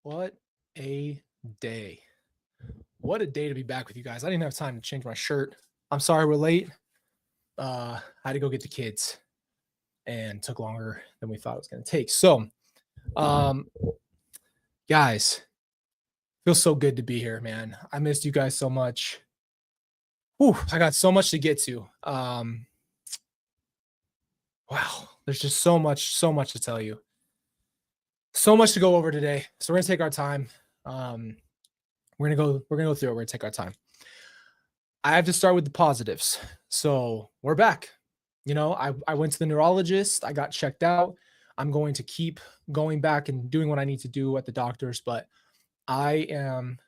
What a day. What a day to be back with you guys. I didn't have time to change my shirt. I'm sorry we're late. I had to go get the kids and took longer than we thought it was going to take. So, um, guys, feels so good to be here, man. I missed you guys so much. Whew, I got so much to get to. Wow, there's just so much to tell you. So much to go over today. So we're gonna take our time. We're gonna go through it. We're gonna take our time. I have to start with the positives. So we're back. I went to the neurologist, I got checked out. I'm going to keep going back and doing what I need to do at the doctor's, but I am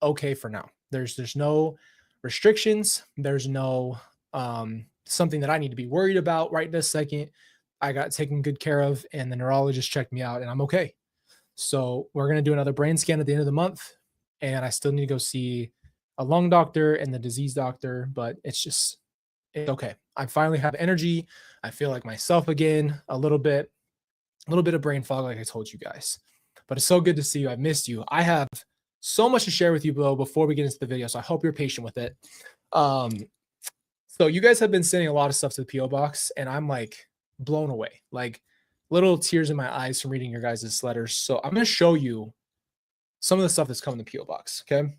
okay for now. There's no restrictions. There's no something that I need to be worried about right this second. I got taken good care of, and the neurologist checked me out, and I'm okay. So we're gonna do another brain scan at the end of the month, and I still need to go see a lung doctor and the disease doctor, but it's okay. I finally have energy. I feel like myself again, a little bit of brain fog, like I told you guys. But it's so good to see you. I missed you. I have so much to share with you, Bo, before we get into the video. So I hope you're patient with it. Um, so you guys have been sending a lot of stuff to the PO box, and I'm like blown away, like little tears in my eyes from reading your guys' letters. So I'm going to show you some of the stuff that's coming in the PO box. Okay.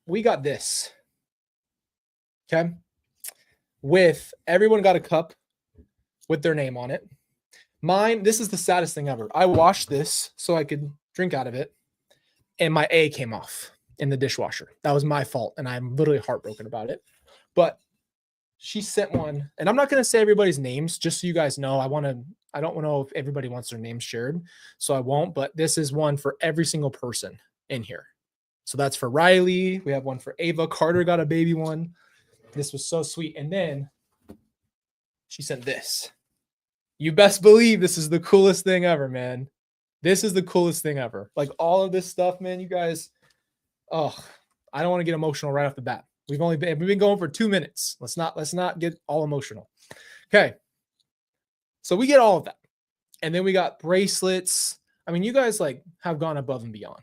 We got this. Okay. With everyone got a cup with their name on it. Mine, this is the saddest thing ever. I washed this so I could drink out of it, and my A came off in the dishwasher. That was my fault, and I'm literally heartbroken about it. But she sent one, and I'm not going to say everybody's names, just so you guys know. I don't know if everybody wants their names shared, so I won't, but this is one for every single person in here. So that's for Riley. We have one for Ava. Carter got a baby one. This was so sweet. And then she sent this. You best believe this is the coolest thing ever, man. This is the coolest thing ever. Like all of this stuff, man, you guys. Oh, I don't want to get emotional right off the bat. We've been going for 2 minutes. Let's not get all emotional. Okay. So we get all of that. And then we got bracelets. I mean, you guys like have gone above and beyond.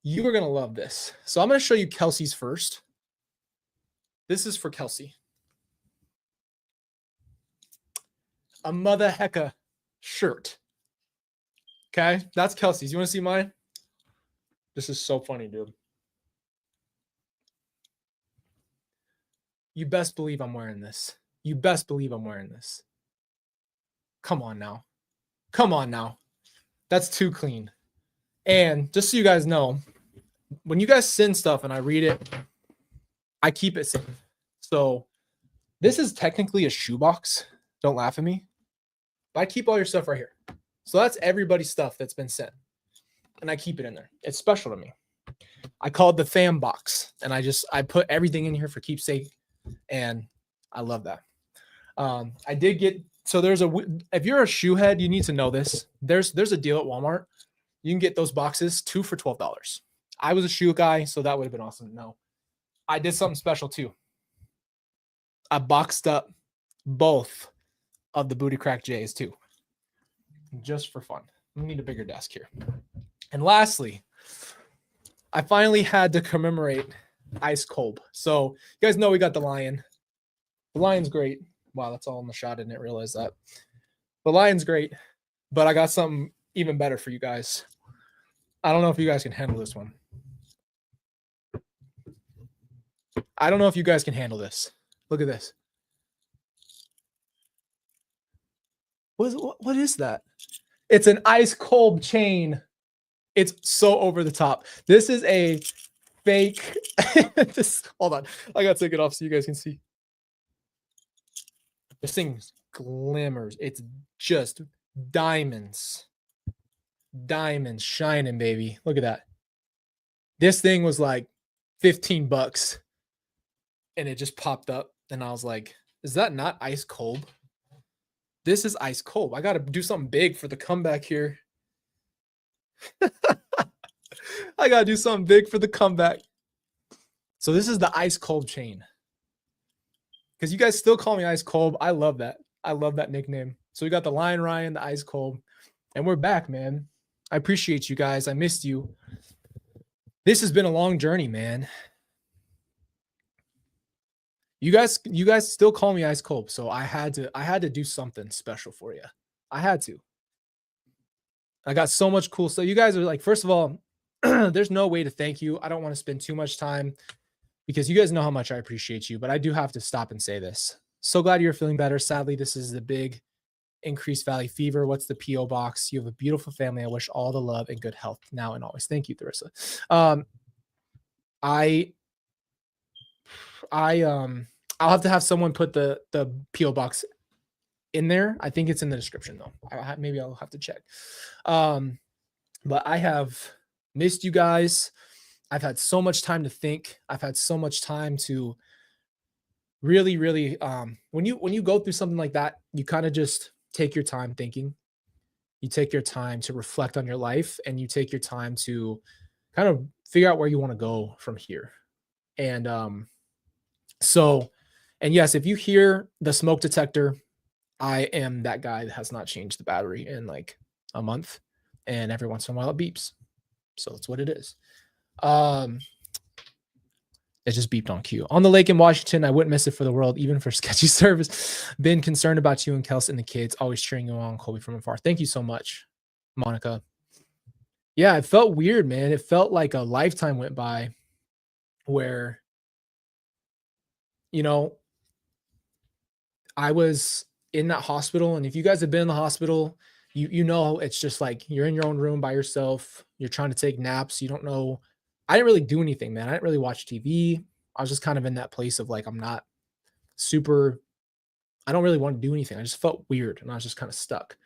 You are going to love this. So I'm going to show you Kelsey's first. This is for Kelsey. A mother hecka shirt. Okay, that's Kelsey's. You want to see mine? This is so funny, dude. You best believe I'm wearing this. You best believe I'm wearing this. Come on now. Come on now. That's too clean. And just so you guys know, when you guys send stuff and I read it, I keep it safe. So this is technically a shoebox. Don't laugh at me. But I keep all your stuff right here. So that's everybody's stuff that's been sent. And I keep it in there. It's special to me. I call it the fam box. And I put everything in here for keepsake. And I love that. I did get, so if you're a shoe head, you need to know this. There's a deal at Walmart. You can get those boxes 2 for $12. I was a shoe guy, so that would have been awesome to know. I did something special too. I boxed up both of the Booty Crack J's too, just for fun. We need a bigger desk here. And lastly, I finally had to commemorate Ice Cold. So you guys know we got the lion. The lion's great. Wow, that's all in the shot. I didn't realize that. The lion's great, but I got something even better for you guys. I don't know if you guys can handle this one. I don't know if you guys can handle this. Look at this. What is that? It's an ice cold chain. It's so over the top. This is a fake. Hold on. I got to take it off so you guys can see. This thing glimmers. It's just diamonds. Diamonds shining, baby. Look at that. This thing was like $15 and it just popped up. And I was like, is that not ice cold? This is ice cold. I got to do something big for the comeback here. I got to do something big for the comeback. So this is the ice cold chain. Because you guys still call me Ice Cold. I love that. I love that nickname. So we got the Lion Ryan, the Ice Cold. And we're back, man. I appreciate you guys. I missed you. This has been a long journey, man. You guys still call me Ice Cold, so I had to do something special for you. I had to. I got so much cool stuff. You guys are like, first of all, there's no way to thank you. I don't want to spend too much time because you guys know how much I appreciate you, but I do have to stop and say this. So glad you're feeling better. Sadly, this is the big increased valley fever. What's the PO box? You have a beautiful family. I wish all the love and good health now and always. Thank you, Theresa. Um, I I'll have to have someone put the PO box in there. I think it's in the description though. Maybe I'll have to check. Um, but I have missed you guys. I've had so much time to think. I've had so much time to really when you go through something like that, you kind of just take your time thinking. You take your time to reflect on your life and you take your time to kind of figure out where you want to go from here. And so and yes, if you hear the smoke detector, I am that guy that has not changed the battery in like a month, and every once in a while it beeps. So that's what it is. Um, it just beeped on cue. On the lake in Washington, I wouldn't miss it for the world, even for sketchy service. Been concerned about you and Kels and the kids, always cheering you on, Colby from afar. Thank you so much, Monica. Yeah, it felt weird, man. It felt like a lifetime went by where, you know, I was in that hospital. And if you guys have been in the hospital, you know it's just like you're in your own room by yourself. You're trying to take naps. You don't know. I didn't really do anything, man. I didn't really watch TV. I was just kind of in that place of like I'm not super. I don't really want to do anything. I just felt weird, and I was just kind of stuck.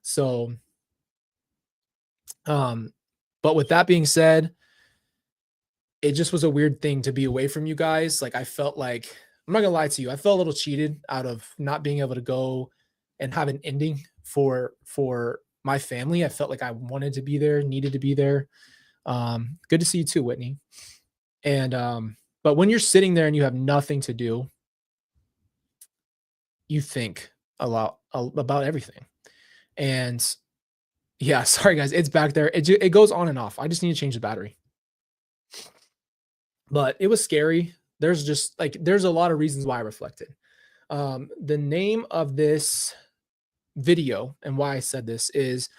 So, um, but with that being said, it just was a weird thing to be away from you guys. Like I felt like I'm not gonna lie to you. I felt a little cheated out of not being able to go and have an ending for my family. I felt like I wanted to be there, needed to be there. Good to see you too, Whitney. And but when you're sitting there and you have nothing to do, you think a lot about everything. And yeah, sorry guys, it's back there. It goes on and off. I just need to change the battery. But it was scary. There's just like there's a lot of reasons why I reflected. The name of this video and why I said this is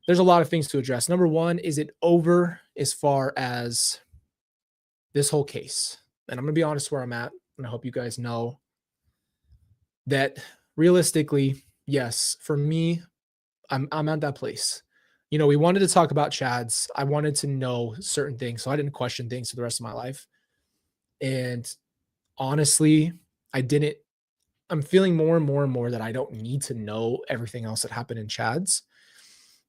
there's a lot of things to address. Number one, is it over as far as this whole case? And I'm going to be honest where I'm at. And I hope you guys know that realistically, yes, for me, I'm at that place. You know, we wanted to talk about Chads. I wanted to know certain things, so I didn't question things for the rest of my life. And honestly, I didn't. I'm feeling more and more and more that I don't need to know everything else that happened in Chads.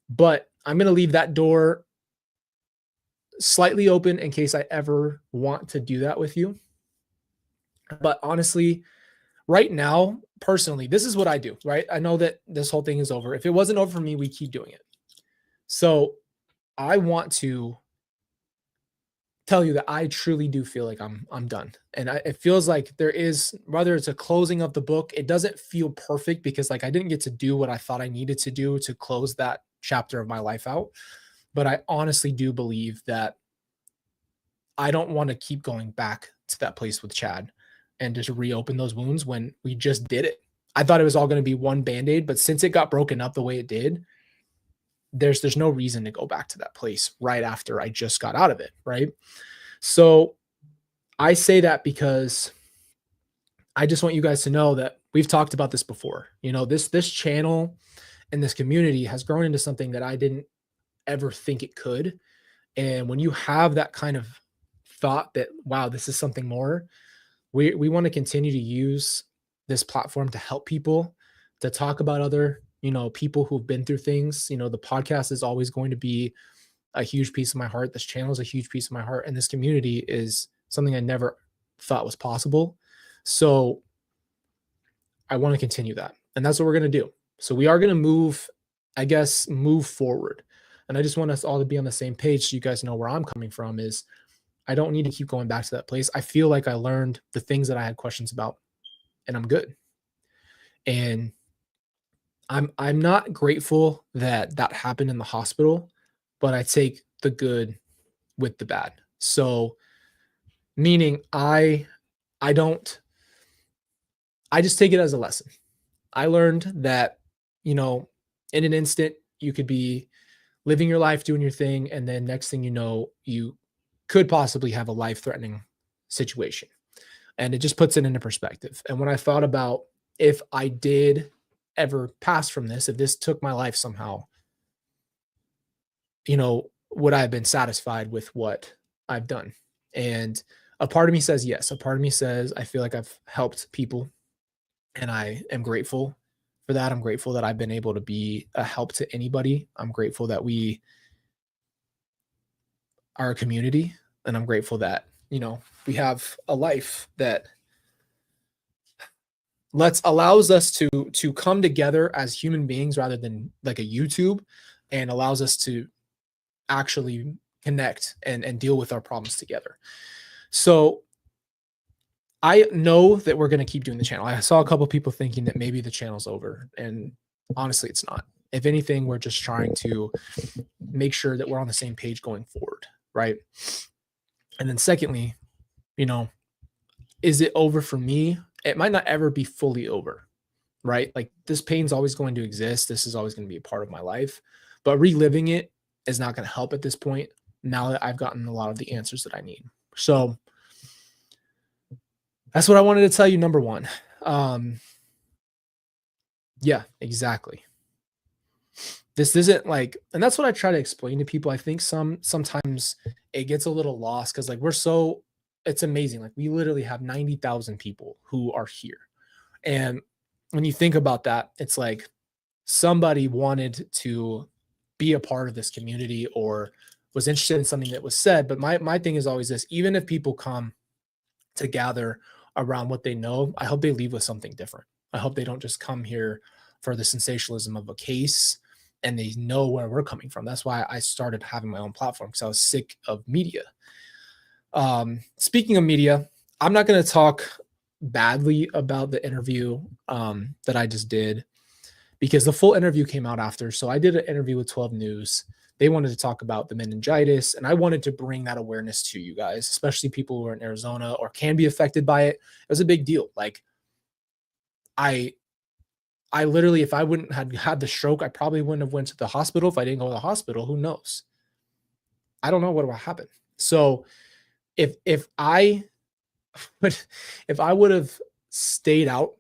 But I'm going to leave that door slightly open in case I ever want to do that with you. But honestly, right now, personally, this is what I do, right? I know that this whole thing is over. If it wasn't over for me, we keep doing it. So I want to tell you that I truly do feel like I'm done. And it feels like there is, whether it's a closing of the book, it doesn't feel perfect because like I didn't get to do what I thought I needed to do to close that chapter of my life out. But I honestly do believe that I don't want to keep going back to that place with Chad and just reopen those wounds when we just did it. I thought it was all going to be one band-aid, but since it got broken up the way it did, there's no reason to go back to that place right after I just got out of it, right? So I say that because I just want you guys to know that we've talked about this before. You know, this channel and this community has grown into something that I didn't ever think it could. And when you have that kind of thought that, wow, this is something more, we want to continue to use this platform to help people, to talk about other, you know, people who've been through things. You know, the podcast is always going to be a huge piece of my heart. This channel is a huge piece of my heart. And this community is something I never thought was possible. So I want to continue that. And that's what we're going to do. So we are going to move forward. And I just want us all to be on the same page so you guys know where I'm coming from is I don't need to keep going back to that place. I feel like I learned the things that I had questions about and I'm good. And I'm not grateful that that happened in the hospital. but I take the good with the bad. So meaning I don't I just take it as a lesson. I learned that, you know, in an instant you could be living your life, doing your thing, and then next thing you know, you could possibly have a life-threatening situation. And it just puts it into perspective. And when I thought about if I did ever pass from this, if this took my life somehow, would I have been satisfied with what I've done? And a part of me says yes. A part of me says I feel like I've helped people and I am grateful for that. I'm grateful that I've been able to be a help to anybody. I'm grateful that we are a community and I'm grateful that, we have a life that allows us to come together as human beings rather than like a YouTube, and allows us to actually connect and deal with our problems together. So I know that we're going to keep doing the channel. I saw a couple people thinking that maybe the channel's over, and honestly, it's not. If anything, we're just trying to make sure that we're on the same page going forward, right? And then secondly, you know, is it over for me? It might not ever be fully over, right? Like this pain's always going to exist. This is always going to be a part of my life, but reliving it is not going to help at this point now that I've gotten a lot of the answers that I need. So that's what I wanted to tell you. Number one. Yeah, exactly. This isn't like, and that's what I try to explain to people. I think sometimes it gets a little lost because like it's amazing. Like we literally have 90,000 people who are here. And when you think about that, it's like somebody wanted to be a part of this community or was interested in something that was said. But my thing is always this: even if people come to gather around what they know, I hope they leave with something different. I hope they don't just come here for the sensationalism of a case and they know where we're coming from. That's why I started having my own platform, because I was sick of media. Speaking of media, I'm not going to talk badly about the interview that I just did, because the full interview came out after. So I did an interview with 12 News. They wanted to talk about the meningitis, and I wanted to bring that awareness to you guys, especially people who are in Arizona or can be affected by it. It was a big deal. Like I literally, if I wouldn't have had the stroke, I probably wouldn't have went to the hospital. If I didn't go to the hospital, who knows? I don't know what would happen. So if I would if I would have stayed out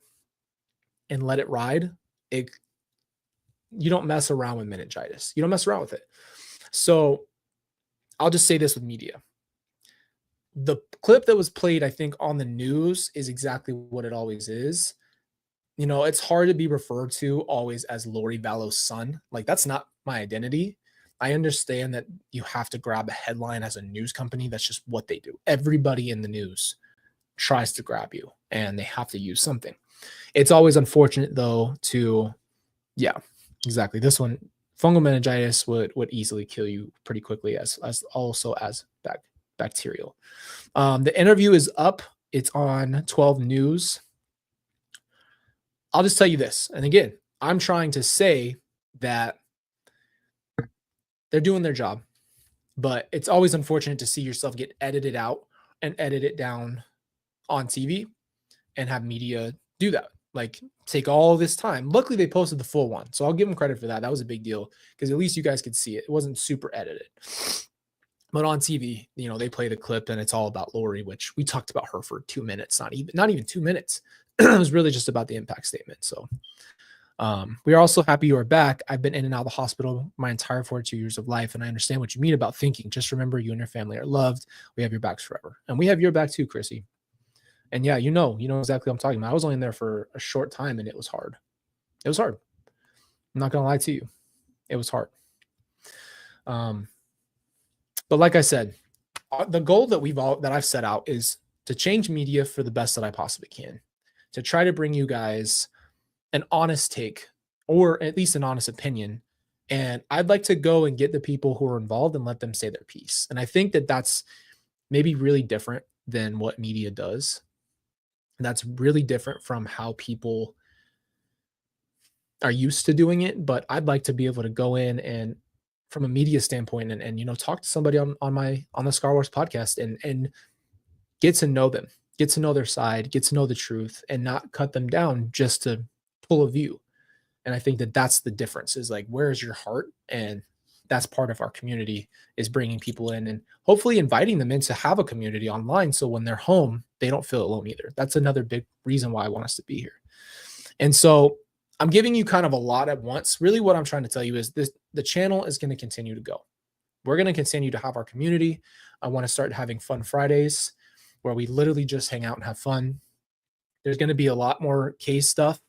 and let it ride, you don't mess around with meningitis. You don't mess around with it. So I'll just say this with media. The clip that was played, I think, on the news is exactly what it always is. It's hard to be referred to always as Lori Vallow's son. Like, that's not my identity. I understand that you have to grab a headline as a news company. That's just what they do. Everybody in the news tries to grab you and they have to use something. It's always unfortunate, though, yeah, exactly. This one, fungal meningitis would easily kill you pretty quickly, as also as bacterial. The interview is up. It's on 12 News. I'll just tell you this. And again, I'm trying to say that they're doing their job, but it's always unfortunate to see yourself get edited out and edit it down on TV and have media do that. Like, take all this time. Luckily, they posted the full one, so I'll give them credit for that. That was a big deal because at least you guys could see it. It wasn't super edited. But on TV, they play the clip and it's all about Lori, which we talked about her for 2 minutes, not even 2 minutes. It was really just about the impact statement. So we are also happy you are back. I've been in and out of the hospital my entire 42 years of life, and I understand what you mean about thinking. Just remember, you and your family are loved. We have your backs forever. And we have your back too, Chrissy. And yeah, you know exactly what I'm talking about. I was only in there for a short time and it was hard. It was hard. I'm not going to lie to you. It was hard. But like I said, the goal that I've set out is to change media for the best that I possibly can, to try to bring you guys an honest take, or at least an honest opinion. And I'd like to go and get the people who are involved and let them say their piece. And I think that that's maybe really different than what media does. And that's really different from how people are used to doing it. But I'd like to be able to go in and from a media standpoint and talk to somebody on the Star Wars podcast and get to know them, get to know their side, get to know the truth, and not cut them down just to pull a view. And I think that that's the difference, is like, where is your heart? And that's part of our community, is bringing people in and hopefully inviting them in to have a community online. So when they're home, they don't feel alone either. That's another big reason why I want us to be here. And so I'm giving you kind of a lot at once. Really what I'm trying to tell you is this: the channel is going to continue to go. We're going to continue to have our community. I want to start having fun Fridays where we literally just hang out and have fun. There's going to be a lot more case stuff.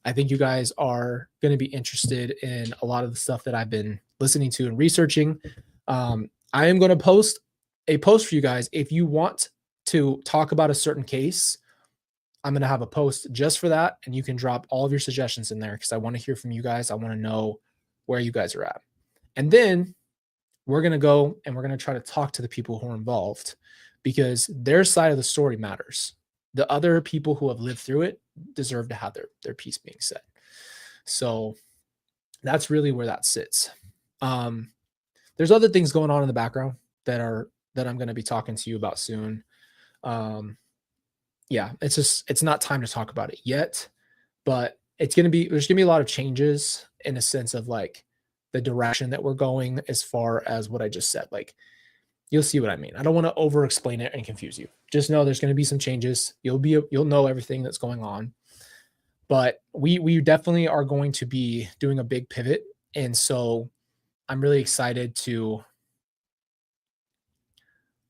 I think you guys are going to be interested in a lot of the stuff that I've been listening to and researching. I am going to post a post for you guys. If you want to talk about a certain case, I'm going to have a post just for that. And you can drop all of your suggestions in there, because I want to hear from you guys. I want to know where you guys are at. And then we're going to go and we're going to try to talk to the people who are involved, because their side of the story matters. The other people who have lived through it deserve to have their piece being said. So that's really where that sits. There's other things going on in the background that I'm going to be talking to you about soon. Yeah, it's not time to talk about it yet, but there's going to be a lot of changes in a sense of like the direction that we're going, as far as what I just said. Like, you'll see what I mean. I don't want to over explain it and confuse you. Just know there's going to be some changes. You'll know everything that's going on, but we definitely are going to be doing a big pivot. And so I'm really excited to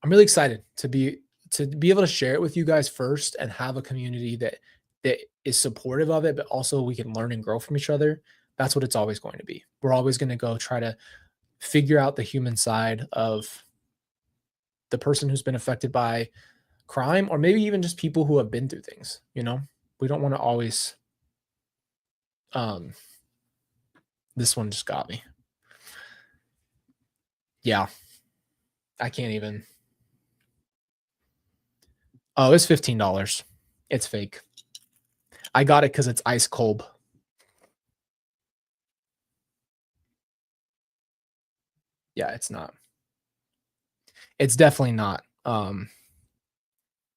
be able to share it with you guys first, and have a community that is supportive of it, but also we can learn and grow from each other. That's what it's always going to be. We're always going to go try to figure out the human side of the person who's been affected by crime, or maybe even just people who have been through things. We don't want to always, this one just got me. Yeah. I can't even. Oh, it's $15. It's fake. I got it because it's ice cold. Yeah, it's not. It's definitely not an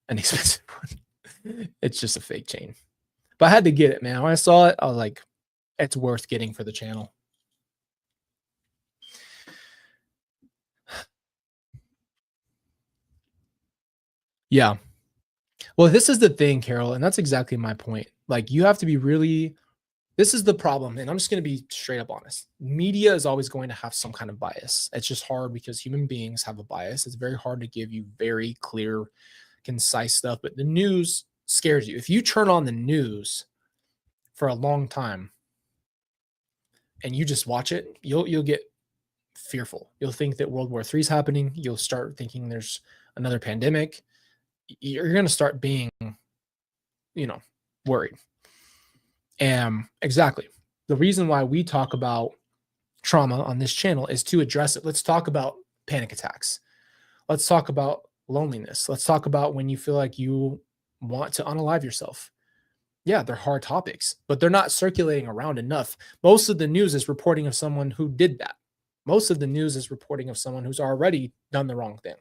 expensive one. It's just a fake chain. But I had to get it, man. When I saw it, I was like, it's worth getting for the channel. Yeah. Well, this is the thing, Carol, and that's exactly my point. Like, you have to be really, this is the problem, and I'm just going to be straight up honest. Media is always going to have some kind of bias. It's just hard because human beings have a bias. It's very hard to give you very clear, concise stuff, but the news scares you. If you turn on the news for a long time and you just watch it, you'll get fearful. You'll think that World War III is happening. You'll start thinking there's another pandemic. You're going to start being, worried. And exactly. The reason why we talk about trauma on this channel is to address it. Let's talk about panic attacks. Let's talk about loneliness. Let's talk about when you feel like you want to unalive yourself. Yeah, they're hard topics, but they're not circulating around enough. Most of the news is reporting of someone who did that. Most of the news is reporting of someone who's already done the wrong thing.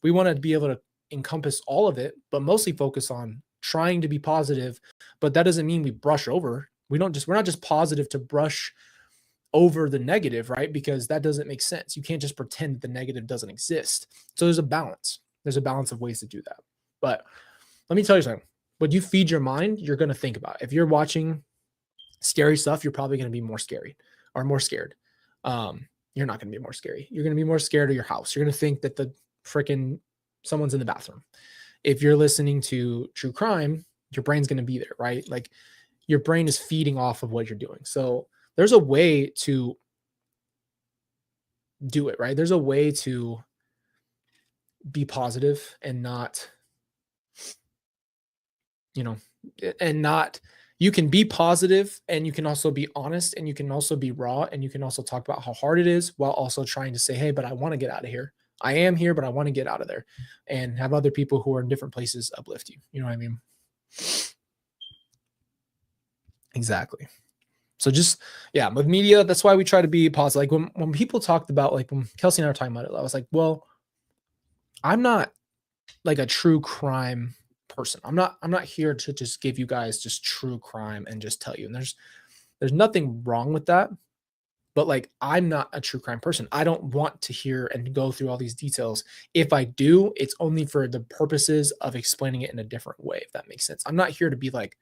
We want to be able to encompass all of it, but mostly focus on trying to be positive. But that doesn't mean we brush over. We're not just positive to brush over the negative, right? Because that doesn't make sense. You can't just pretend that the negative doesn't exist. So there's a balance. There's a balance of ways to do that. But let me tell you something. When you feed your mind, you're going to think about it. If you're watching scary stuff, you're probably going to be more scary or more scared. You're not going to be more scary. You're going to be more scared of your house. You're going to think that the freaking someone's in the bathroom. If you're listening to true crime, your brain's going to be there, right? Like, your brain is feeding off of what you're doing. So there's a way to do it, right? There's a way to be positive and not, you can be positive, and you can also be honest, and you can also be raw, and you can also talk about how hard it is, while also trying to say, hey, but I want to get out of here. I am here, but I want to get out of there, and have other people who are in different places uplift you. You know what I mean? Exactly. So just yeah, with media, that's why we try to be positive. Like when people talked about like when Kelsey and I were talking about it, I was like, well, I'm not like a true crime person. I'm not here to just give you guys just true crime and just tell you. And there's nothing wrong with that. But like I'm not a true crime person. I don't want to hear and go through all these details. If I do, it's only for the purposes of explaining it in a different way, if that makes sense. I'm not here to be like,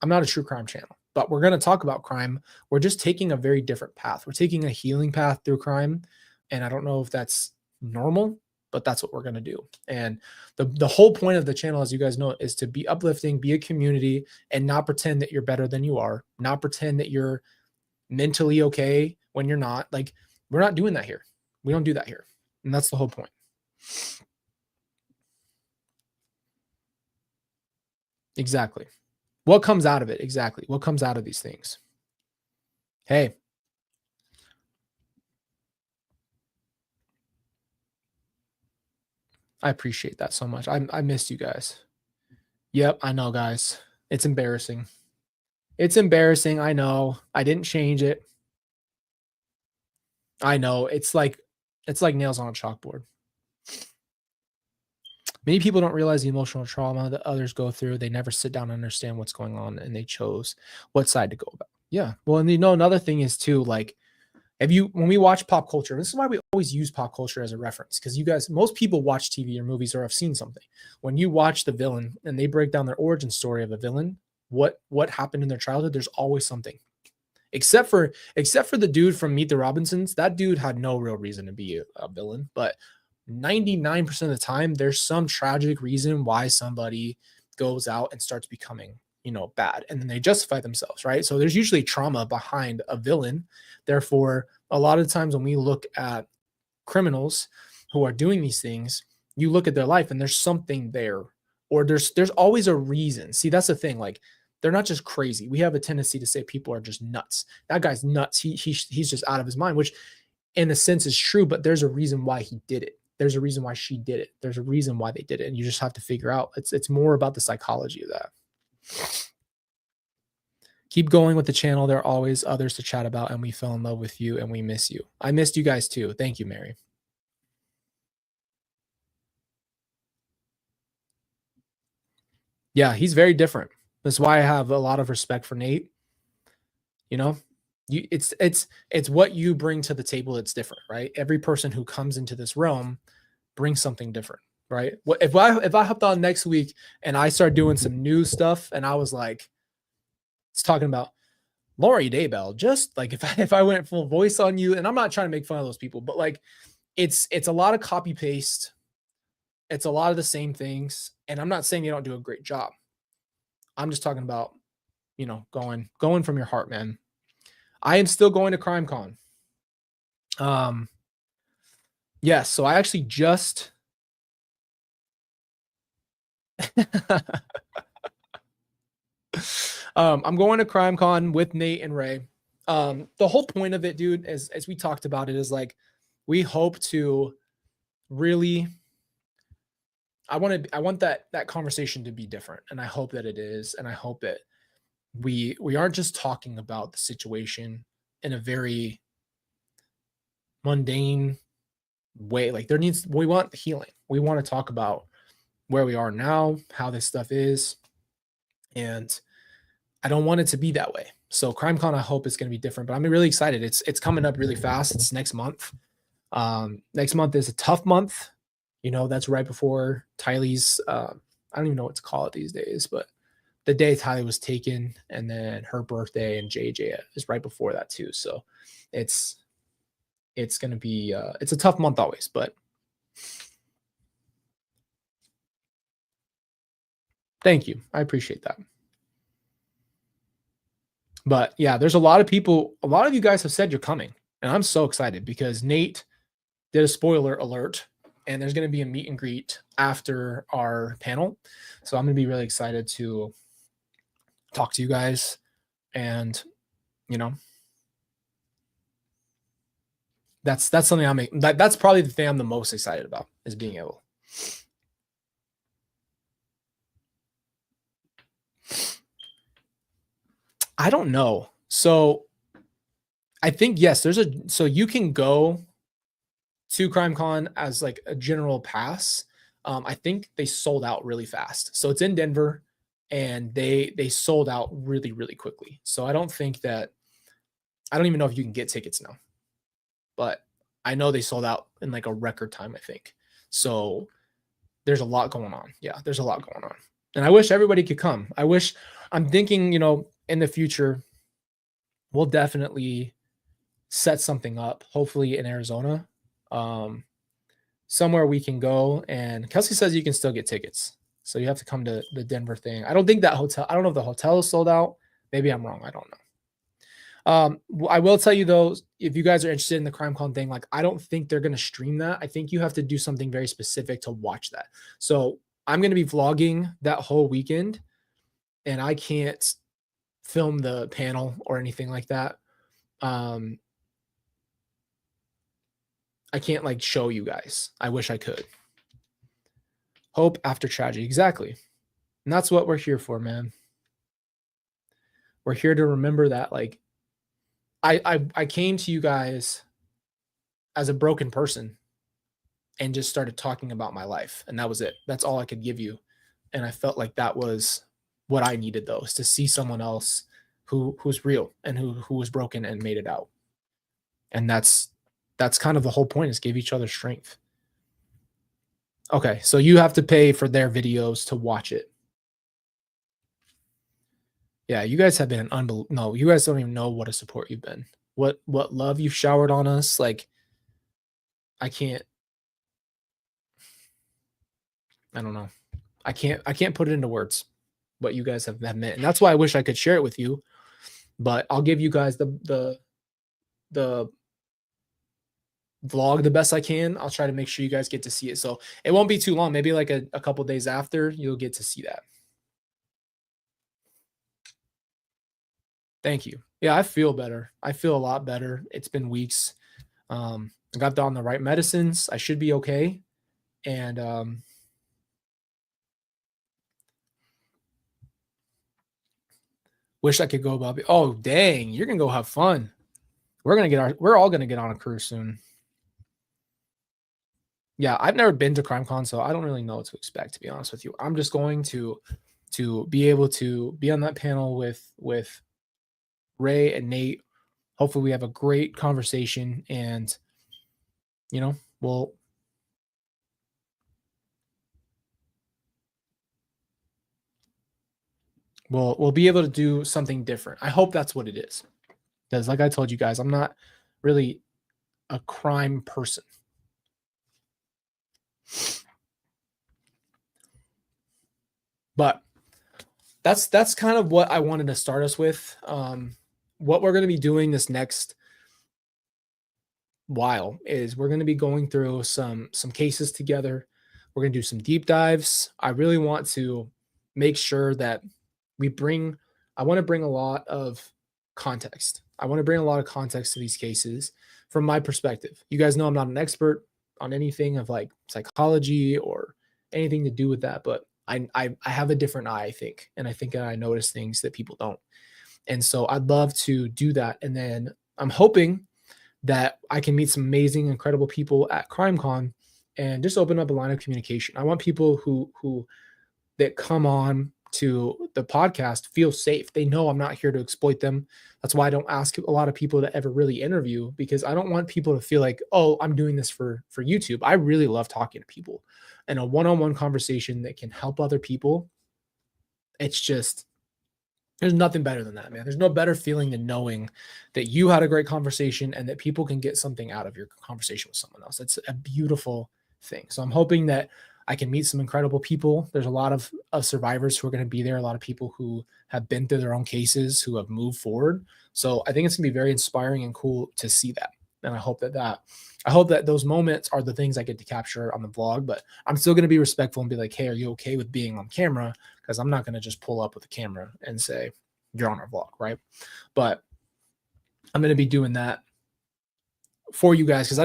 I'm not a true crime channel, but we're going to talk about crime. We're just taking a very different path. We're taking a healing path through crime. And I don't know if that's normal, but that's what we're going to do. And the whole point of the channel, as you guys know, is to be uplifting, be a community, and not pretend that you're better than you are, not pretend that you're mentally okay when you're not. Like, we're not doing that here. We don't do that here. And that's the whole point. Exactly. What comes out of it? Exactly. What comes out of these things? Hey, I appreciate that so much. I missed you guys. Yep, I know, guys. It's embarrassing. It's embarrassing. I know. I didn't change it. I know. It's like nails on a chalkboard. Many people don't realize the emotional trauma that others go through. They never sit down and understand what's going on, and they chose what side to go about. Yeah. Well, and another thing is too, like, when we watch pop culture, this is why we always use pop culture as a reference, because you guys, most people watch TV or movies or have seen something. When you watch the villain and they break down their origin story of a villain, what happened in their childhood, there's always something. Except for the dude from Meet the Robinsons, that dude had no real reason to be a villain, but 99% of the time there's some tragic reason why somebody goes out and starts becoming, bad, and then they justify themselves, right? So there's usually trauma behind a villain. Therefore, a lot of times when we look at criminals who are doing these things, you look at their life and there's something there, or there's always a reason. See, that's the thing. Like, they're not just crazy. We have a tendency to say people are just nuts. That guy's nuts. He's just out of his mind, which in a sense is true, but there's a reason why he did it. There's a reason why she did it. There's a reason why they did it. And you just have to figure out, it's more about the psychology of that. Keep going with the channel. There are always others to chat about, and we fell in love with you and we miss you. I missed you guys too. Thank you, Mary. Yeah, he's very different. That's why I have a lot of respect for Nate. You know, it's what you bring to the table that's different, right? Every person who comes into this realm brings something different, right? What if I hopped on next week and I start doing some new stuff and I was like, it's talking about Lori Daybell, just like if I went full voice on you, and I'm not trying to make fun of those people, but like it's a lot of copy paste. It's a lot of the same things. And I'm not saying you don't do a great job. I'm just talking about, going from your heart, man. I am still going to CrimeCon. Yes, so I actually just I'm going to CrimeCon with Nate and Ray. The whole point of it, dude, as we talked about it, is like we hope to really I want that conversation to be different, and I hope that it is, and I hope that we aren't just talking about the situation in a very mundane way. Like we want healing. We want to talk about where we are now, how this stuff is, and I don't want it to be that way. So CrimeCon, I hope is going to be different, but I'm really excited. It's coming up really fast. It's next month. Next month is a tough month. That's right before Tylee's. I don't even know what to call it these days, but the day Tylee was taken, and then her birthday and JJ is right before that too. So it's gonna be it's a tough month always, but thank you. I appreciate that. But yeah, there's a lot of people, a lot of you guys have said you're coming, and I'm so excited because Nate did a spoiler alert, and there's going to be a meet and greet after our panel. So I'm going to be really excited to talk to you guys, and that's something that's probably the thing I'm the most excited about, is being able. I don't know. So I think yes, so you can go to CrimeCon as like a general pass. I think they sold out really fast. So it's in Denver and they sold out really, really quickly. So I don't think that I don't even know if you can get tickets now, but I know they sold out in like a record time, I think. So there's a lot going on. Yeah, there's a lot going on. And I wish everybody could come. I'm thinking, in the future, we'll definitely set something up, hopefully in Arizona. Um, Somewhere we can go. And Kelsey says you can still get tickets. So you have to come to the Denver thing. I don't know if the hotel is sold out. Maybe I'm wrong. I don't know. I will tell you though, if you guys are interested in the CrimeCon thing, like I don't think they're gonna stream that. I think you have to do something very specific to watch that. So I'm gonna be vlogging that whole weekend, and I can't film the panel or anything like that. Um, I can't like show you guys. I wish I could. Hope after tragedy, exactly, and that's what we're here for, man. We're here to remember that. Like, I came to you guys as a broken person and just started talking about my life. And that was it. That's all I could give you. And I felt like that was what I needed though, is to see someone else who's real and who was broken and made it out. And that's kind of the whole point, is give each other strength. Okay, so you have to pay for their videos to watch it. Yeah, you guys have been an unbelievable. No, you guys don't even know what a support you've been. What love you've showered on us. Like, I can't. I don't know. I can't put it into words what you guys have meant. And that's why I wish I could share it with you. But I'll give you guys the vlog the best I can. I'll try to make sure you guys get to see it. So it won't be too long. Maybe like a couple days after, you'll get to see that. Thank you. Yeah, I feel better. I feel a lot better. It's been weeks. I got on the right medicines. I should be okay. And wish I could go, Bobby. Oh, dang, you're gonna go have fun. We're all gonna get on a cruise soon. Yeah, I've never been to CrimeCon, so I don't really know what to expect, to be honest with you. I'm just going to be able to be on that panel with Ray and Nate. Hopefully we have a great conversation, and we'll we'll be able to do something different. I hope that's what it is. Because like I told you guys, I'm not really a crime person. But that's kind of what I wanted to start us with. What we're going to be doing this next while is we're going to be going through some cases together. We're going to do some deep dives. I really want to make sure that I want to bring a lot of context. I want to bring a lot of context to these cases from my perspective. You guys know I'm not an expert on anything of like psychology or anything to do with that, but I have a different eye, I think, and I think I notice things that people don't. And so I'd love to do that. And then I'm hoping that I can meet some amazing, incredible people at CrimeCon and just open up a line of communication. I want people who that come on to the podcast feel safe. They know I'm not here to exploit them. That's why I don't ask a lot of people to ever really interview, because I don't want people to feel like, oh, I'm doing this for YouTube. I really love talking to people, and a one-on-one conversation that can help other people. It's just, there's nothing better than that, man. There's no better feeling than knowing that you had a great conversation and that people can get something out of your conversation with someone else. It's a beautiful thing. So I'm hoping that I can meet some incredible people. There's a lot of survivors who are going to be there, a lot of people who have been through their own cases, who have moved forward. So I think it's going to be very inspiring and cool to see that. And I hope that those moments are the things I get to capture on the vlog, but I'm still going to be respectful and be like, hey, are you okay with being on camera? Because I'm not going to just pull up with a camera and say, you're on our vlog, right? But I'm going to be doing that for you guys, because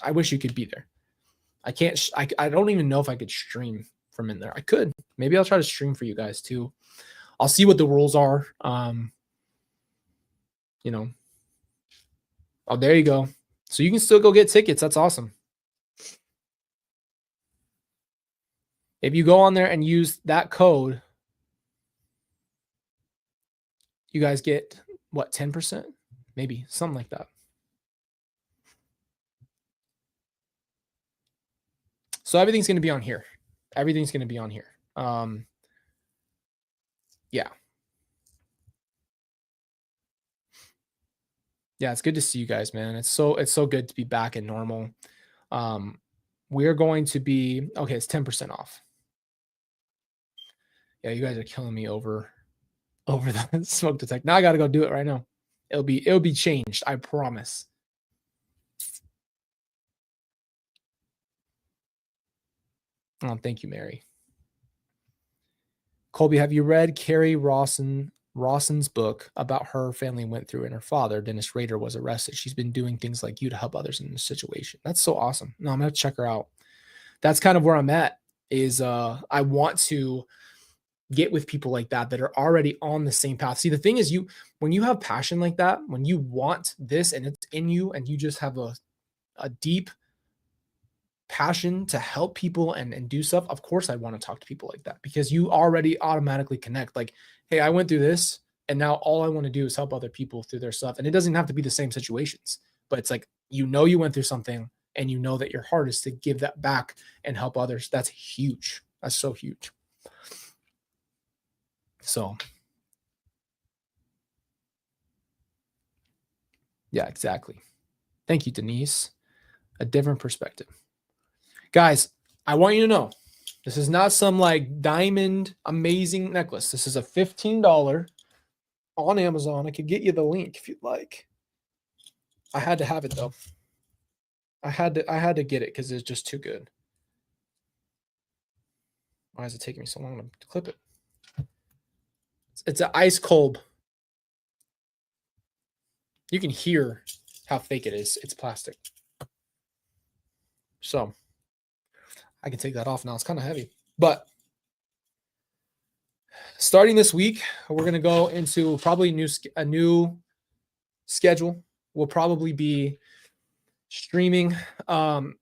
I wish you could be there. I can't, I don't even know if I could stream from in there. I could. Maybe I'll try to stream for you guys too. I'll see what the rules are. You know, Oh, there you go. So you can still go get tickets. That's awesome. If you go on there and use that code, you guys get what, 10%? Maybe something like that. So everything's going to be on here. Everything's going to be on here. Yeah. Yeah, it's good to see you guys, man. It's so good to be back in normal. Um, we're going to be okay. It's 10% off. Yeah, you guys are killing me over the smoke detector. Now I got to go do it right now. It'll be changed. I promise. Oh, thank you, Mary. Colby, have you read Carrie Rawson's book about her family went through and her father, Dennis Rader, was arrested? She's been doing things like you to help others in this situation. That's so awesome. No, I'm gonna check her out. That's kind of where I'm at. Is I want to get with people like that are already on the same path. See, the thing is, when you have passion like that, when you want this and it's in you, and you just have a deep passion to help people and do stuff, of course I want to talk to people like that, because you already automatically connect. Like, hey, I went through this, and now all I want to do is help other people through their stuff. And it doesn't have to be the same situations, but it's like, you went through something, and you know that your heart is to give that back and help others. That's huge. That's so huge. So yeah, exactly. Thank you, Denise. A different perspective. Guys, I want you to know, this is not some like diamond amazing necklace. This is a $15 on Amazon. I could get you the link if you'd like. I had to have it though. I had to get it because it's just too good. Why is it taking me so long to clip it? It's an ice cold. You can hear how fake it is. It's plastic. So I can take that off now. It's kind of heavy. But starting this week, we're going to go into probably a new schedule. We'll probably be streaming on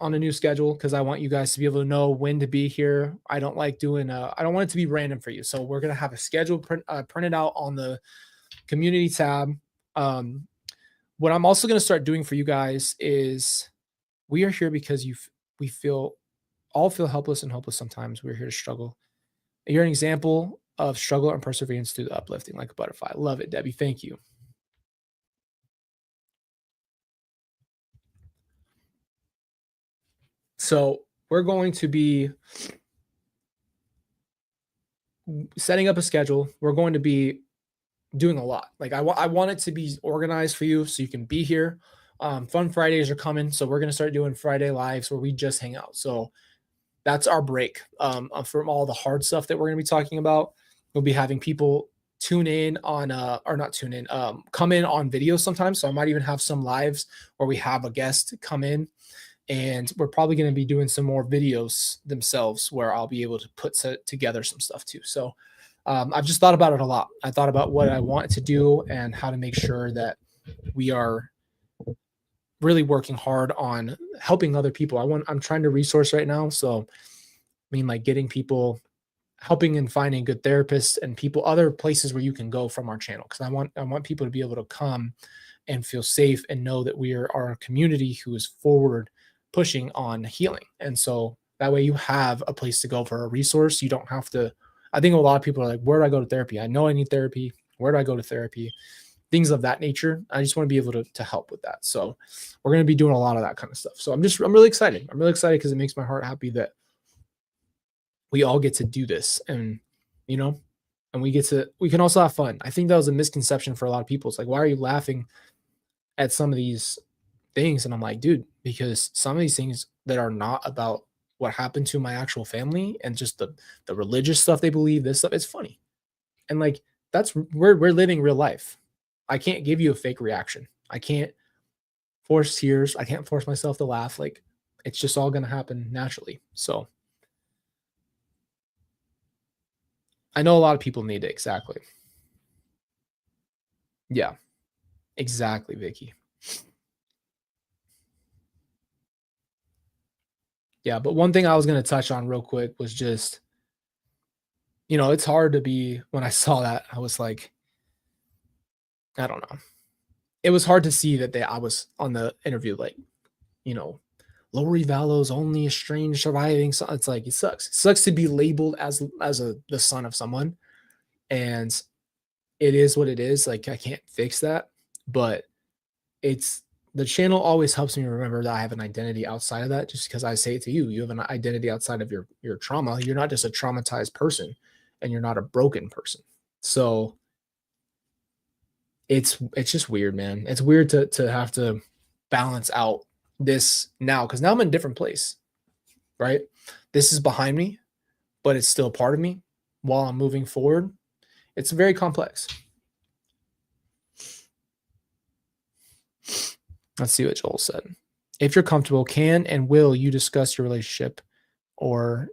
a new schedule, because I want you guys to be able to know when to be here. I don't like doing I don't want it to be random for you. So we're going to have a schedule printed out on the community tab. What I'm also going to start doing for you guys is, we are here because we feel helpless and hopeless sometimes. We're here to struggle. You're an example of struggle and perseverance through the uplifting like a butterfly. Love it, Debbie. Thank you. So we're going to be setting up a schedule. We're going to be doing a lot. Like, I want it to be organized for you so you can be here. Fun Fridays are coming. So we're going to start doing Friday lives where we just hang out. So that's our break from all the hard stuff that we're going to be talking about. We'll be having people tune in on or not tune in, come in on video sometimes. So I might even have some lives where we have a guest come in, and we're probably going to be doing some more videos themselves where I'll be able to put together some stuff too. So I've just thought about it a lot. I thought about what I want to do and how to make sure that we are really working hard on helping other people. I'm trying to resource right now. So, I mean, like, getting people, helping and finding good therapists and people, other places where you can go from our channel. Cause I want people to be able to come and feel safe and know that we are a community who is forward pushing on healing. And so that way you have a place to go for a resource. You don't have to, I think a lot of people are like, where do I go to therapy? I know I need therapy. Where do I go to therapy? Things of that nature. I just want to be able to help with that. So we're going to be doing a lot of that kind of stuff. So I'm really excited. I'm really excited because it makes my heart happy that we all get to do this, and, you know, and we can also have fun. I think that was a misconception for a lot of people. It's like, why are you laughing at some of these things? And I'm like, dude, because some of these things that are not about what happened to my actual family and just the religious stuff they believe, this stuff, it's funny. And like, that's, we're living real life. I can't give you a fake reaction. I can't force tears. I can't force myself to laugh. Like, it's just all going to happen naturally. So I know a lot of people need it. Exactly. Yeah, exactly, Vicky. Yeah, but one thing I was gonna touch on real quick was just, it's hard to be when I saw that, I was like, I don't know. It was hard to see that I was on the interview like, you know, Lori Vallow's only estranged surviving son. It's like it sucks. It sucks to be labeled as the son of someone, and it is what it is. Like I can't fix that, but it's the channel always helps me remember that I have an identity outside of that. Just because I say it to you, you have an identity outside of your trauma. You're not just a traumatized person, and you're not a broken person. So it's just weird, man. It's weird to have to balance out this now because now I'm in a different place, right? This is behind me, but it's still part of me while I'm moving forward. It's very complex. Let's see what Joel said. If you're comfortable, can and will you discuss your relationship? Or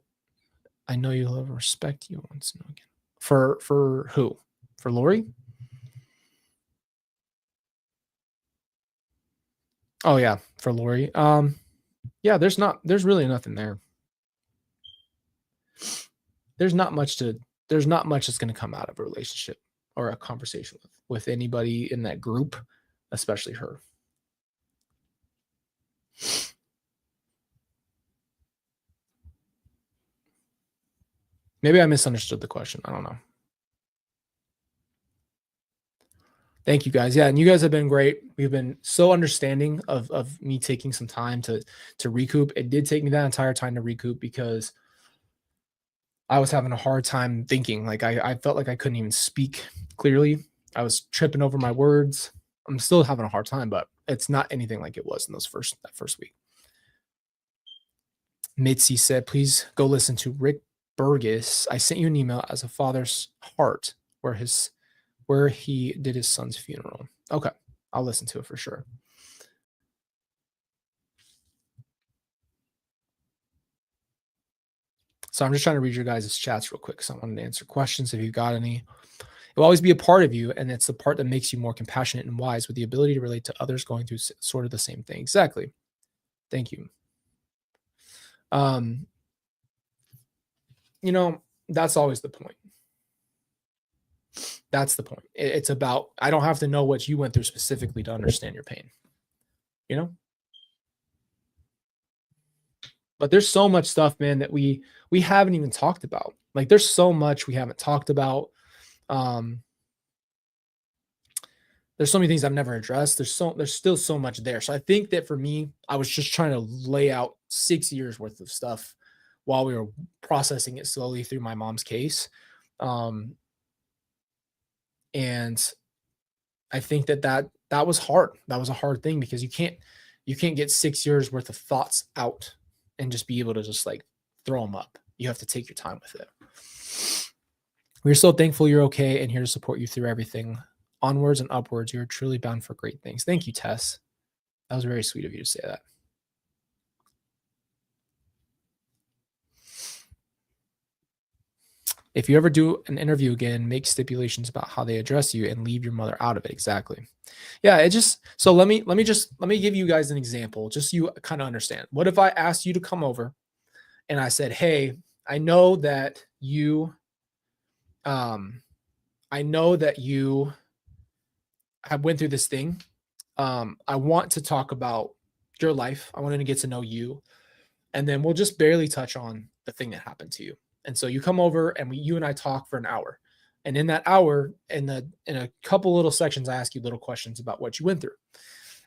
I know you'll respect you once and again. For who? For Lori? Oh yeah, for Lori. Yeah, there's really nothing there. There's not much to there's not much that's gonna come out of a relationship or a conversation with anybody in that group, especially her. Maybe I misunderstood the question. I don't know. Thank you guys. Yeah, and you guys have been great. We've been so understanding of me taking some time to recoup. It did take me that entire time to recoup because I was having a hard time thinking. Like I felt like I couldn't even speak clearly. I was tripping over my words. I'm still having a hard time, but it's not anything like it was in that first week. Mitzi said, please go listen to Rick Burgess. I sent you an email as a father's heart where he did his son's funeral. Okay. I'll listen to it for sure. So I'm just trying to read your guys' chats real quick. So I wanted to answer questions if you got any. It will always be a part of you, and it's the part that makes you more compassionate and wise with the ability to relate to others going through sort of the same thing. Exactly. Thank you. Um, that's always the point. That's the point. It's about I don't have to know what you went through specifically to understand your pain. You know? But there's so much stuff, man, that we haven't even talked about. Like there's so much we haven't talked about. Um, there's so many things I've never addressed. There's still so much there. So I think that for me, I was just trying to lay out 6 years worth of stuff while we were processing it slowly through my mom's case. Um, and I think that was hard. That was a hard thing because you can't get 6 years worth of thoughts out and just be able to just like throw them up. You have to take your time with it. We're so thankful you're okay and here to support you through everything. Onwards and upwards, you're truly bound for great things. Thank you, Tess. That was very sweet of you to say that. If you ever do an interview again, make stipulations about how they address you and leave your mother out of it. Exactly. Yeah, it just so let me give you guys an example, just so you kind of understand. What if I asked you to come over and I said, "Hey, I know that you um I know that you have went through this thing. I want to talk about your life. I wanted to get to know you, and then we'll just barely touch on the thing that happened to you." And so you come over and you and I talk for an hour. And in that hour, in a couple little sections, I ask you little questions about what you went through.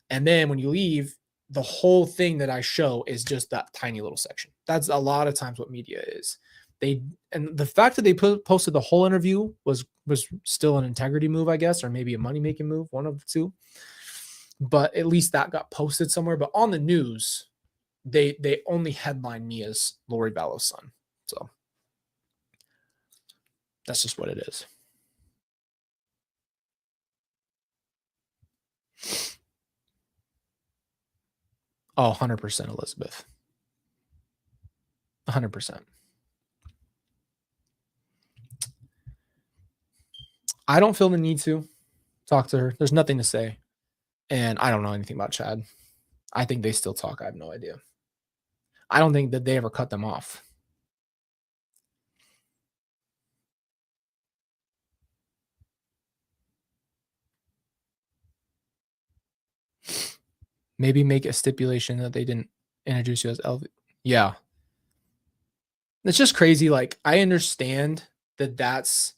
And then when you leave, the whole thing that I show is just that tiny little section. That's a lot of times what media is. They and the fact that they posted the whole interview was still an integrity move, I guess, or maybe a money making move, one of the two. But at least that got posted somewhere. But on the news, they only headline me as Lori Vallow's son. So that's just what it is. Oh, 100% Elizabeth. 100%. I don't feel the need to talk to her. There's nothing to say. And I don't know anything about Chad. I think they still talk. I have no idea. I don't think that they ever cut them off. Maybe make a stipulation that they didn't introduce you as LV. Yeah. It's just crazy. Like, I understand that that's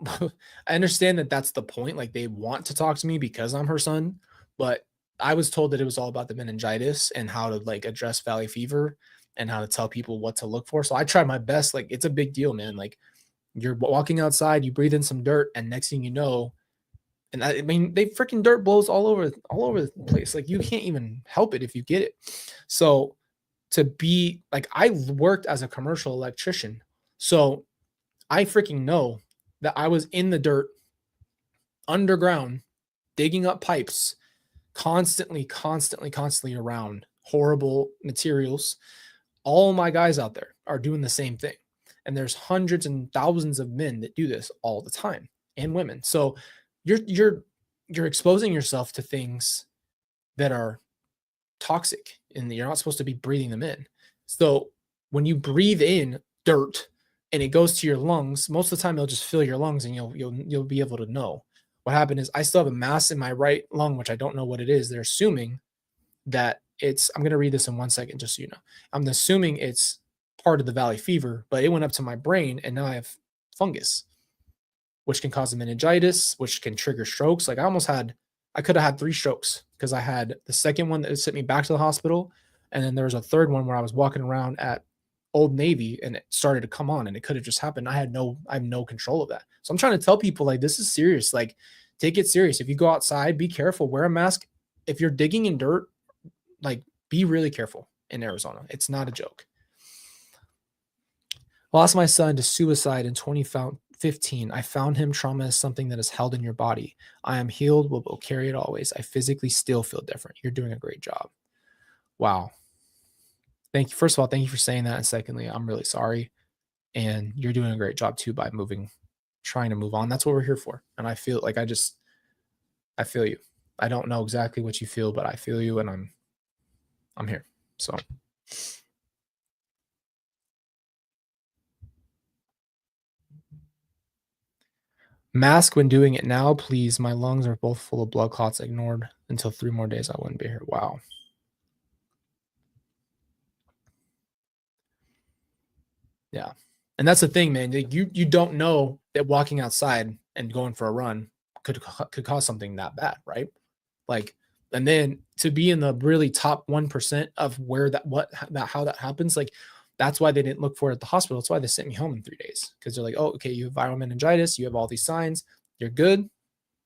I understand that that's the point. Like, they want to talk to me because I'm her son, but I was told that it was all about the meningitis and how to like address valley fever and how to tell people what to look for. So I tried my best. Like, it's a big deal, man. Like, you're walking outside, you breathe in some dirt, and next thing you know, and I mean, they freaking dirt blows all over the place. Like, you can't even help it if you get it. So to be like, I worked as a commercial electrician, so I freaking know that I was in the dirt underground digging up pipes constantly around horrible materials. All my guys out there are doing the same thing. And there's hundreds and thousands of men that do this all the time, and women. So you're exposing yourself to things that are toxic and you're not supposed to be breathing them in. So when you breathe in dirt and it goes to your lungs, most of the time it'll just fill your lungs and you'll be able to know. What happened is I still have a mass in my right lung, which I don't know what it is. They're assuming that it's, I'm going to read this in 1 second, just so you know. I'm assuming it's part of the valley fever, but it went up to my brain and now I have fungus, which can cause a meningitis, which can trigger strokes. Like, I could have had 3 strokes because I had the second one that sent me back to the hospital. And then there was a third one where I was walking around at Old Navy and it started to come on and it could have just happened. I have no control of that. So I'm trying to tell people, like, this is serious. Like, take it serious. If you go outside, be careful, wear a mask. If you're digging in dirt, like, be really careful in Arizona. It's not a joke. Lost my son to suicide in 2015. I found him. Trauma is something that is held in your body. I am healed, will carry it always. I physically still feel different. You're doing a great job. Wow. Thank you. First of all, thank you for saying that. And secondly, I'm really sorry. And you're doing a great job too by trying to move on. That's what we're here for. And I feel like I feel you. I don't know exactly what you feel, but I feel you and I'm here. So mask when doing it now, please. My lungs are both full of blood clots. Ignored until 3 more days. I wouldn't be here. Wow. Yeah. And that's the thing, man. Like, you don't know that walking outside and going for a run could cause something that bad, right? Like, and then to be in the really top 1% of where how that happens, like, that's why they didn't look for it at the hospital. That's why they sent me home in 3 days, because they're like, oh, okay, you have viral meningitis, you have all these signs, you're good.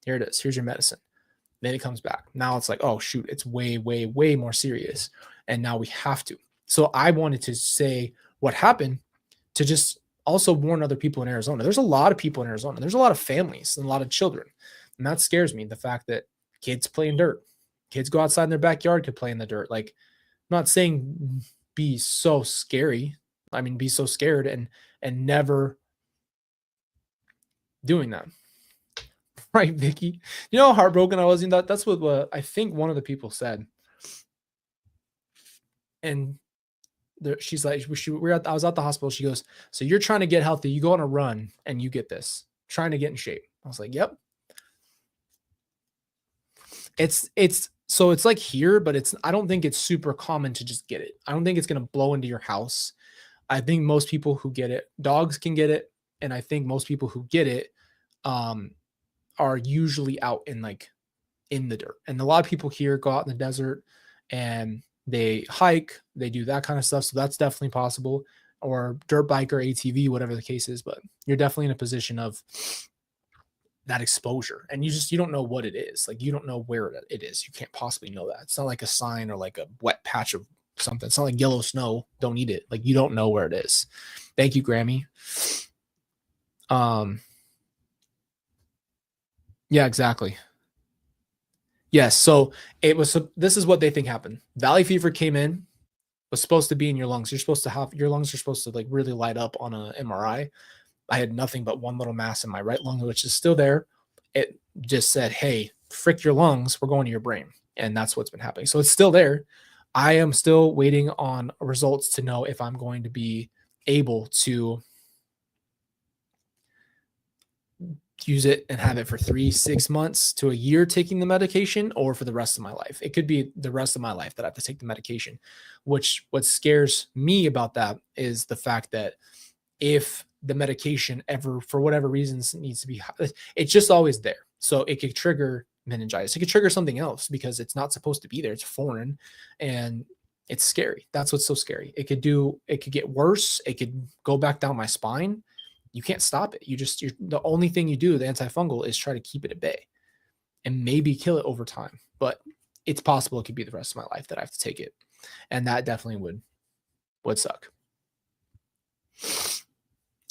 Here it is. Here's your medicine. Then it comes back. Now it's like, oh shoot, it's way more serious, and now we have to. So I wanted to say what happened to just also warn other people in Arizona. There's a lot of people in Arizona. There's a lot of families and a lot of children. And that scares me. The fact that kids play in dirt, kids go outside in their backyard to play in the dirt. Like, I'm not saying be so scary. I mean, be so scared and never doing that. Right, Vicky? You know how heartbroken I was in that? That's what I think one of the people said. And she's like, I was at the hospital. She goes, so you're trying to get healthy. You go on a run and you get this, trying to get in shape. I was like, yep. So it's like here, but I don't think it's super common to just get it. I don't think it's going to blow into your house. I think most people who get it, dogs can get it. And I think most people who get it, are usually out in the dirt. And a lot of people here go out in the desert and they hike, they do that kind of stuff. So that's definitely possible, or dirt bike or ATV, whatever the case is. But you're definitely in a position of that exposure, and you don't know what it is. Like, you don't know where it is. You can't possibly know that. It's not like a sign or like a wet patch of something. It's not like yellow snow. Don't eat it. Like, you don't know where it is. Thank you, Grammy. Yeah, exactly. Yes. So this is what they think happened. Valley fever came in, was supposed to be in your lungs. Your lungs are supposed to like really light up on a MRI. I had nothing but one little mass in my right lung, which is still there. It just said, hey, frick your lungs. We're going to your brain. And that's what's been happening. So it's still there. I am still waiting on results to know if I'm going to be able to use it and have it for 3, 6 months to a year taking the medication, or for the rest of my life. It could be the rest of my life that I have to take the medication, which what scares me about that is the fact that if the medication ever, for whatever reasons, needs to be, it's just always there. So it could trigger meningitis. It could trigger something else because it's not supposed to be there. It's foreign and it's scary. That's what's so scary. It could get worse. It could go back down my spine. You can't stop it. The only thing you do, the antifungal, is try to keep it at bay and maybe kill it over time. But it's possible it could be the rest of my life that I have to take it. And that definitely would suck.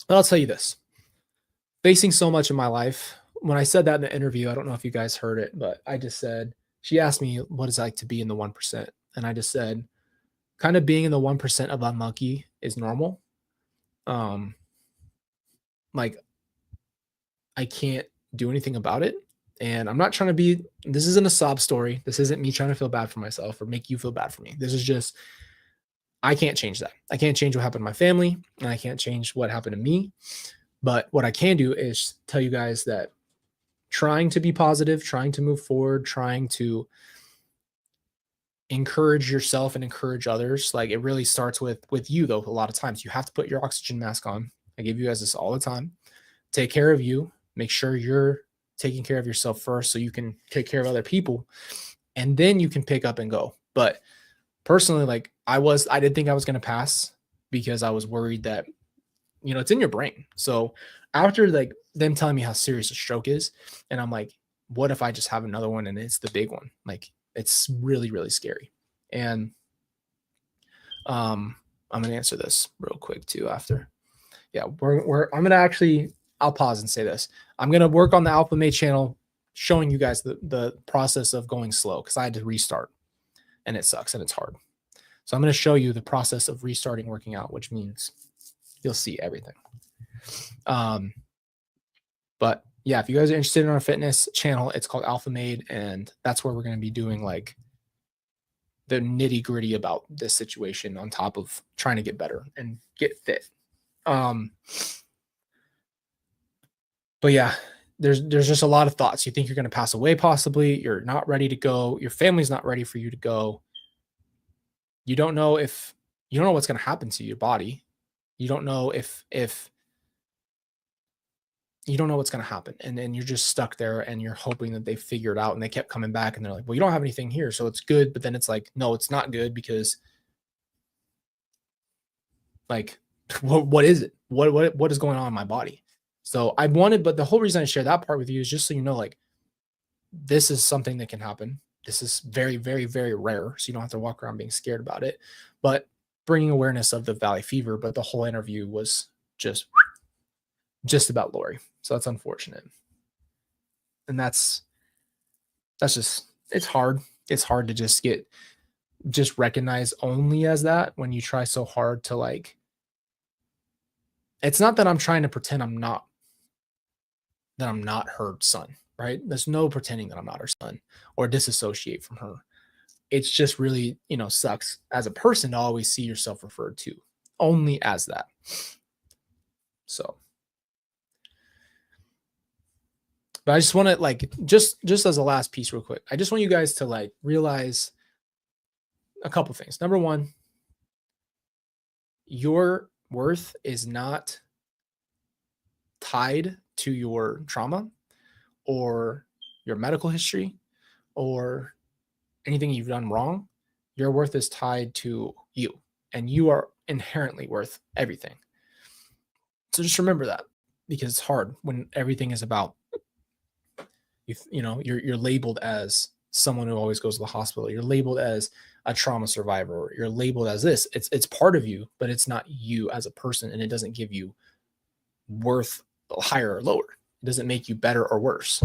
But I'll tell you this, facing so much in my life, when I said that in the interview, I don't know if you guys heard it, but I just said, she asked me what it's like to be in the 1%. And I just said, kind of being in the 1% of unlucky is normal. Like, I can't do anything about it. And I'm not trying to be, this isn't a sob story. This isn't me trying to feel bad for myself or make you feel bad for me. This is just, I can't change that. I can't change what happened to my family, and I can't change what happened to me. But what I can do is tell you guys that trying to be positive, trying to move forward, trying to encourage yourself and encourage others, like, it really starts with you, though. A lot of times you have to put your oxygen mask on. I give you guys this all the time. Take care of you. Make sure you're taking care of yourself first so you can take care of other people, and then you can pick up and go. But personally, like, I didn't think I was going to pass because I was worried that, it's in your brain. So after, like, them telling me how serious a stroke is, and I'm like, what if I just have another one and it's the big one? Like, it's really, really scary. And I'm going to answer this real quick too after. Yeah, I'm going to actually, I'll pause and say this. I'm going to work on the Alpha Mate channel, showing you guys the process of going slow, because I had to restart and it sucks and it's hard. So I'm going to show you the process of restarting working out, which means you'll see everything. But yeah, if you guys are interested in our fitness channel, it's called Alpha Made, and that's where we're going to be doing, like, the nitty gritty about this situation on top of trying to get better and get fit. But yeah, there's just a lot of thoughts. You think you're going to pass away, possibly. You're not ready to go. Your family's not ready for you to go. You don't know what's going to happen to your body. You don't know if you don't know what's going to happen. And then you're just stuck there and you're hoping that they figure it out. And they kept coming back and they're like, well, you don't have anything here, so it's good. But then it's like, no, it's not good, because, like, what is it? What is going on in my body? So but the whole reason I share that part with you is just so you know, like, this is something that can happen. This is very, very, very rare. So you don't have to walk around being scared about it, but bringing awareness of the valley fever. But the whole interview was just about Lori. So that's unfortunate. And that's just, it's hard. It's hard to just recognize only as that when you try so hard to, like, it's not that I'm trying to pretend I'm not her son, right? There's no pretending that I'm not her son or disassociate from her. It's just really, sucks as a person to always see yourself referred to only as that. So, but I just want to, like, just as a last piece real quick, I just want you guys to, like, realize a couple things. Number one, your worth is not tied to your trauma or your medical history or anything you've done wrong. Your worth is tied to you, and you are inherently worth everything. So just remember that, because it's hard when everything is about, you're labeled as someone who always goes to the hospital. You're labeled as a trauma survivor. You're labeled as this. It's part of you, but it's not you as a person, and it doesn't give you worth higher or lower. It doesn't make you better or worse.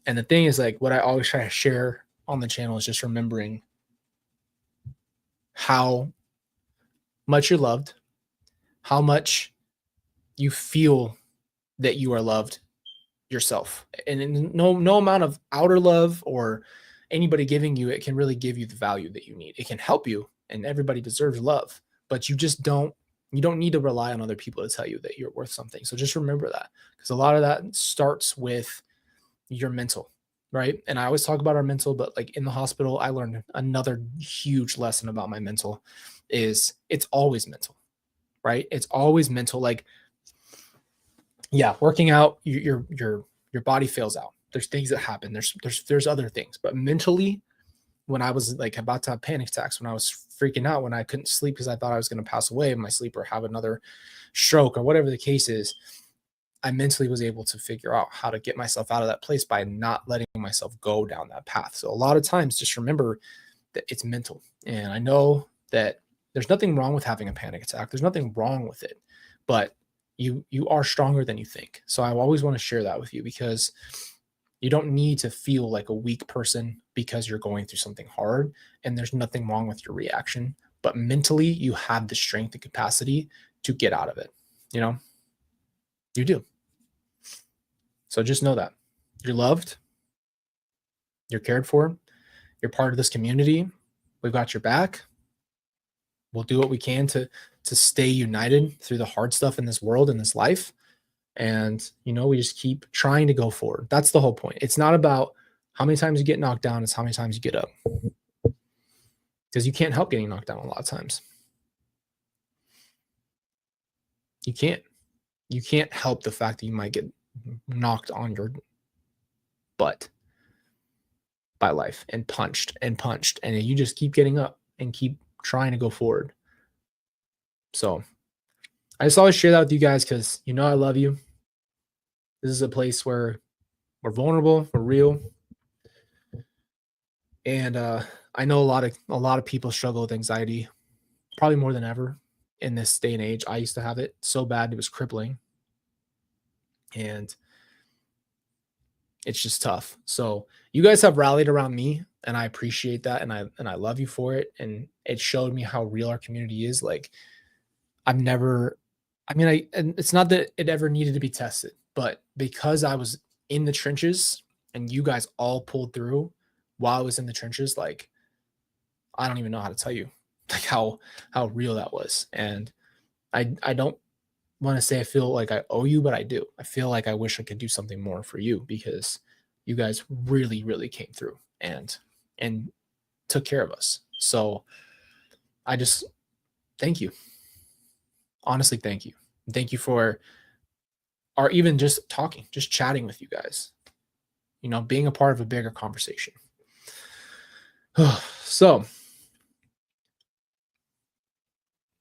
And the thing is, like, what I always try to share on the channel is just remembering how much you're loved, how much you feel that you are loved yourself. And no amount of outer love or anybody giving you it can really give you the value that you need. It can help you, and everybody deserves love, but you don't need to rely on other people to tell you that you're worth something. So just remember that, because a lot of that starts with your mental, right? And I always talk about our mental, but like in the hospital, I learned another huge lesson about my mental is it's always mental, right? It's always mental. Like, yeah, working out, your body fails out. There's things that happen. There's other things, but mentally, when I was like about to have panic attacks, when I was freaking out, when I couldn't sleep because I thought I was going to pass away in my sleep or have another stroke or whatever the case is, I mentally was able to figure out how to get myself out of that place by not letting myself go down that path. So a lot of times, just remember that it's mental. And I know that there's nothing wrong with having a panic attack. There's nothing wrong with it, but you are stronger than you think. So I always want to share that with you, because you don't need to feel like a weak person because you're going through something hard, and there's nothing wrong with your reaction, but mentally you have the strength and capacity to get out of it. You know, you do. So just know that you're loved, you're cared for, you're part of this community. We've got your back. We'll do what we can to stay united through the hard stuff in this world, in this life. And, we just keep trying to go forward. That's the whole point. It's not about how many times you get knocked down, it's how many times you get up. Because you can't help getting knocked down a lot of times. You can't. You can't help the fact that you might get knocked on your butt by life and punched, and you just keep getting up and keep trying to go forward. So I just always share that with you guys, because I love you. This is a place where we're vulnerable, we're real, and I know a lot of people struggle with anxiety, probably more than ever in this day and age. I used to have it so bad it was crippling, and it's just tough. So you guys have rallied around me, and I appreciate that, and I love you for it. And it showed me how real our community is. Like, and it's not that it ever needed to be tested, but because I was in the trenches and you guys all pulled through while I was in the trenches, like, I don't even know how to tell you like how real that was. And I don't want to say I feel like I owe you, but I do. I feel like I wish I could do something more for you, because you guys really, really came through and took care of us. So I just thank you. Honestly, thank you. Thank you for even just talking, just chatting with you guys, being a part of a bigger conversation. So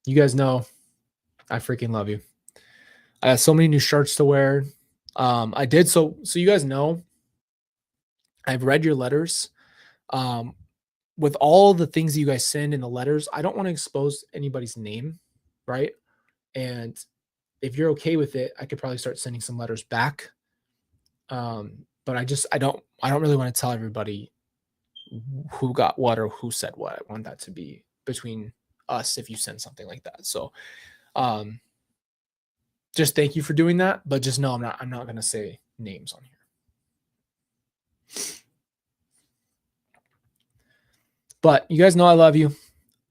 you guys know I freaking love you. I have so many new shirts to wear. I did so you guys know I've read your letters. With all the things that you guys send in the letters, I don't want to expose anybody's name, right? And if you're okay with it, I could probably start sending some letters back. But I don't really want to tell everybody who got what or who said what. I want that to be between us if you send something like that. So just thank you for doing that, but just know I'm not going to say names on here. But you guys know I love you.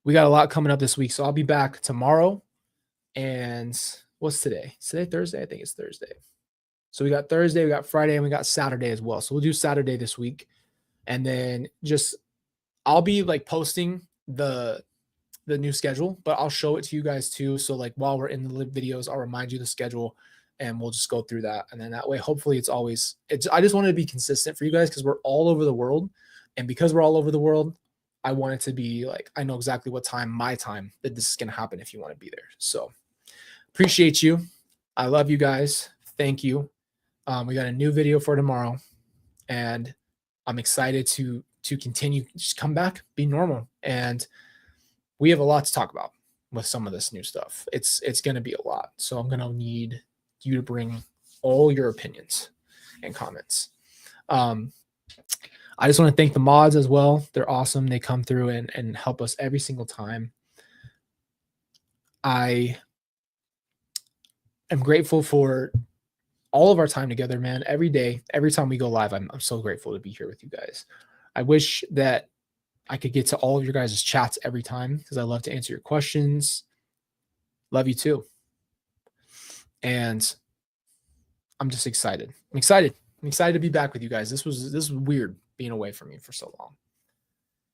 We got a lot coming up this week, so I'll be back tomorrow. And what's today? Is today Thursday? I think it's Thursday. So we got Thursday, we got Friday, and we got Saturday as well. So we'll do Saturday this week. And then I'll be like posting the new schedule, but I'll show it to you guys too. So like while we're in the live videos, I'll remind you the schedule, and we'll just go through that. And then that way, hopefully I just wanted to be consistent for you guys, because we're all over the world. And because we're all over the world, I want it to be like, I know exactly what time, my time, that this is going to happen if you want to be there. So appreciate you. I love you guys. Thank you. We got a new video for tomorrow, and I'm excited to continue. Just come back, be normal. And we have a lot to talk about with some of this new stuff. It's going to be a lot. So I'm going to need you to bring all your opinions and comments. I just want to thank the mods as well. They're awesome. They come through and help us every single time. I am grateful for all of our time together, man. Every day, every time we go live, I'm so grateful to be here with you guys. I wish that I could get to all of your guys' chats every time because I love to answer your questions. Love you too. And I'm just excited. I'm excited to be back with you guys. This was weird being away from you for so long.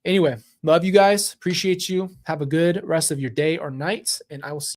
Anyway, love you guys. Appreciate you. Have a good rest of your day or night, and I will see